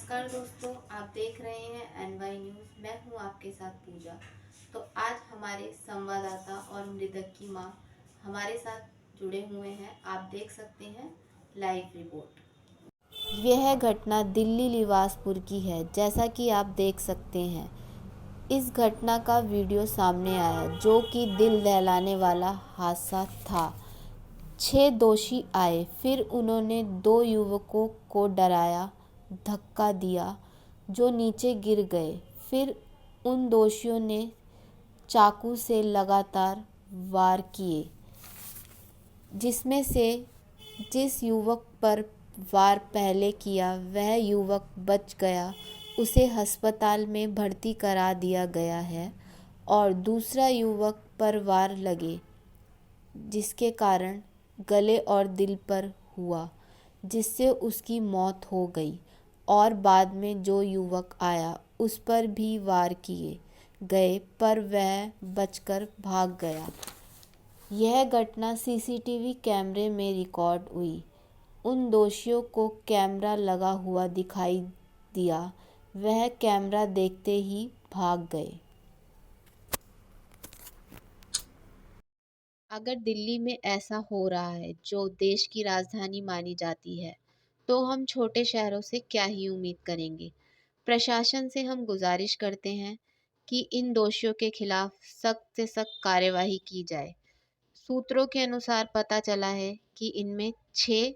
नमस्कार दोस्तों, आप देख रहे हैं एनवाई न्यूज़। मैं हूं आपके साथ पूजा। तो आज हमारे संवाददाता और मृदक की मां हमारे साथ जुड़े हुए हैं। आप देख सकते हैं लाइव रिपोर्ट। यह घटना दिल्ली लिवासपुर की है। जैसा कि आप देख सकते हैं, इस घटना का वीडियो सामने आया जो कि दिल दहलाने वाला हादसा था। 6 दोषी आए, फिर उन्होंने 2 युवकों को डराया, धक्का दिया जो नीचे गिर गए। फिर उन दोषियों ने चाकू से लगातार वार किए, जिसमें से जिस युवक पर वार पहले किया वह युवक बच गया, उसे अस्पताल में भर्ती करा दिया गया है। और दूसरा युवक पर वार लगे, जिसके कारण गले और दिल पर हुआ, जिससे उसकी मौत हो गई। और बाद में जो युवक आया उस पर भी वार किए गए, पर वह बचकर भाग गया। यह घटना सीसीटीवी कैमरे में रिकॉर्ड हुई। उन दोषियों को कैमरा लगा हुआ दिखाई दिया, वह कैमरा देखते ही भाग गए। अगर दिल्ली में ऐसा हो रहा है, जो देश की राजधानी मानी जाती है, तो हम छोटे शहरों से क्या ही उम्मीद करेंगे। प्रशासन से हम गुजारिश करते हैं कि इन दोषियों के खिलाफ सख्त से सख्त कार्यवाही की जाए। सूत्रों के अनुसार पता चला है कि इनमें 6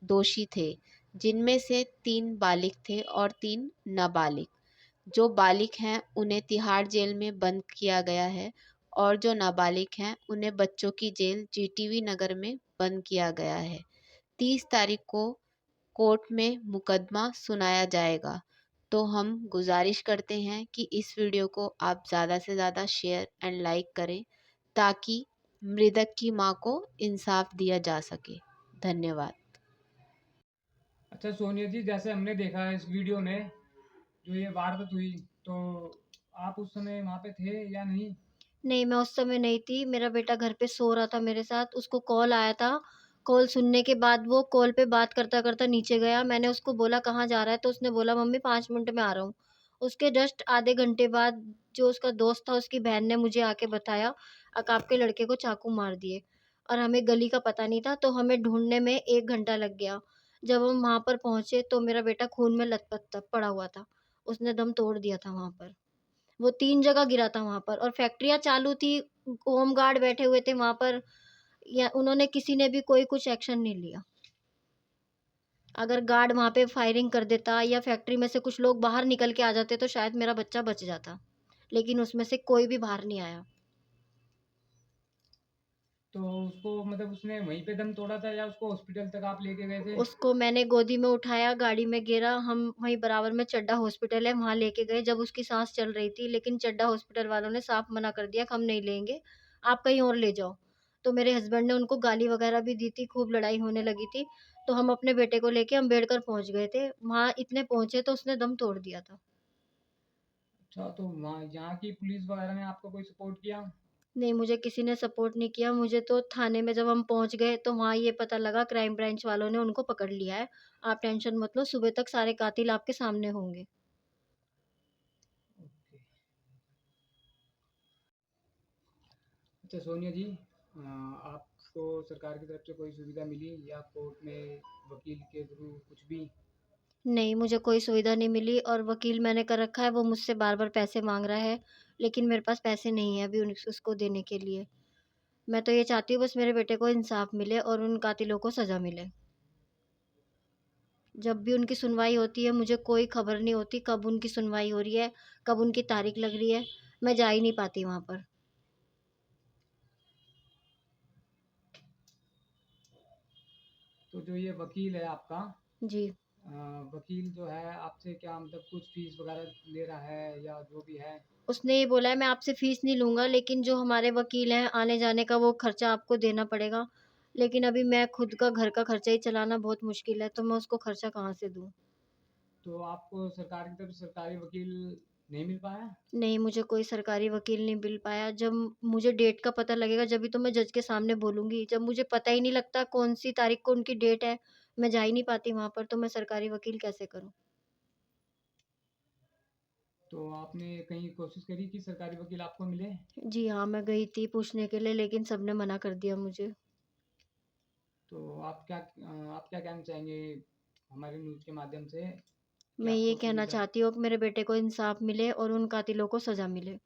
दोषी थे, जिनमें से 3 बालिग थे और 3 नाबालिग। जो बालिग हैं उन्हें तिहाड़ जेल में बंद किया गया है, और जो नाबालिग हैं उन्हें बच्चों की जेल जीटीवी नगर में बंद किया गया है। 30 तारीख को कोर्ट में मुकदमा सुनाया जाएगा। तो हम गुजारिश करते हैं कि इस वीडियो को आप ज़्यादा से ज़्यादा शेयर एंड लाइक करें, ताकि मृतक की मां को इंसाफ दिया जा सके। धन्यवाद। अच्छा सोनिया जी, जैसे हमने देखा है इस वीडियो में जो ये वारदात हुई, तो आप उस समय वहाँ पे थे या नहीं? नहीं, मैं उस समय नहीं थी, मेरा बेटा घर पे सो रहा था मेरे साथ, उसको कॉल आया था। कॉल सुनने के बाद वो कॉल पे बात करता-करता नीचे गया। मैंने उसको बोला कहाँ जा रहा है? तो उसने बोला मम्मी 5 मिनट में आ रहा हूँ। उसके जस्ट आधे घंटे बाद जो उसका दोस्त था, उसकी बहन ने मुझे आके बताया, आपके लड़के को चाकू मार दिए। और हमें गली का पता नहीं था, तो हमें ढूँढने में 1 घंटा लग गया। जब हम वहाँ पर पहुँचे तो मेरा बेटा खून में लथपथ पड़ा हुआ था। उसने दम तोड़ दिया था वहाँ पर। वो 3 जगह गिरा था वहाँ पर और फैक्ट्रियाँ चालू थी, होम गार्ड बैठे हुए थे वहाँ पर, या उन्होंने किसी ने भी कोई कुछ एक्शन नहीं लिया। अगर गार्ड वहाँ पे फायरिंग कर देता या फैक्ट्री में से कुछ लोग बाहर निकल के आ जाते तो शायद मेरा बच्चा बच जाता। लेकिन उसमें से कोई भी बाहर नहीं आया। तो उसको मतलब उसने वहीं पे दम तोड़ा था या उसको हॉस्पिटल तक आप लेके गए थे? उसको मैंने गोदी में उठाया, गाड़ी में गिरा, हम वहीं बराबर में चड्ढा हॉस्पिटल है, वहाँ लेके गए जब उसकी साँस चल रही थी, लेकिन चड्ढा हॉस्पिटल वालों ने साफ मना कर दिया कि हम नहीं लेंगे, आप कहीं और ले जाओ। तो मेरे हस्बैंड ने उनको गाली वगैरह भी दी थी, खूब लड़ाई होने लगी थी, तो हम अपने बेटे को लेके अम्बेडकर पहुँच गए थे। वहाँ इतने पहुँचे तो उसने दम तोड़ दिया था। अच्छा, तो वहाँ यहाँ की पुलिस वगैरह ने आपको कोई सपोर्ट किया? नहीं, मुझे किसी ने सपोर्ट नहीं किया, मुझे तो थाने में जब हम पहुँच गए तो वहाँ ये पता लगा, क्राइम ब्रांच वालों ने उनको पकड़ लिया है। आप टेंशन मत लो, सुबह तक सारे कातिल आपके सामने होंगे। ओके। अच्छा सोनिया जी, आपको सरकार की तरफ से कोई सुविधा मिली या कोर्ट में वकील के थ्रू कुछ भी? नहीं, मुझे कोई सुविधा नहीं मिली और वकील मैंने कर रखा है, वो मुझसे बार-बार पैसे माँग रहा है, लेकिन मेरे पास पैसे नहीं है अभी उसको देने के लिए। मैं तो ये चाहती हूँ बस मेरे बेटे को इंसाफ़ मिले और उन कातिलों को सज़ा मिले। जब भी उनकी सुनवाई होती है, मुझे कोई खबर नहीं होती कब उनकी सुनवाई हो रही है, कब उनकी तारीख लग रही है, मैं जा ही नहीं पाती वहाँ पर। तो जो ये वकील है आपका, जी। वकील जो है आपसे क्या मतलब कुछ फीस वगैरह ले रहा है या जो भी है? उसने ये बोला है मैं आपसे फ़ीस नहीं लूँगा, लेकिन जो हमारे वकील हैं, आने-जाने का वो खर्चा आपको देना पड़ेगा। लेकिन अभी मैं खुद का घर का खर्चा ही चलाना बहुत मुश्किल है, तो मैं उसको खर्चा कहाँ से दूँ? तो आपको सरकार की तरफ से सरकारी वकील नहीं मिल पाया? नहीं, मुझे कोई सरकारी वकील नहीं मिल पाया। जब मुझे डेट का पता लगेगा जभी तो मैं जज के सामने बोलूँगी। जब मुझे पता ही नहीं लगता कौन-सी तारीख को उनकी डेट है, मैं जा ही नहीं पाती वहाँ पर, तो मैं सरकारी वकील कैसे करूँ? तो आपने कहीं कोशिश करी कि सरकारी वकील आपको मिले? जी हाँ, मैं गई थी पूछने के लिए, लेकिन सबने मना कर दिया मुझे। तो आप क्या कहना चाहेंगे हमारे न्यूज़ के माध्यम से कि मैं ये आपको कहना सुविधा चाहती हूँ कि मेरे बेटे को इंसाफ मिले और उन कातिलों को सज़ा मिले।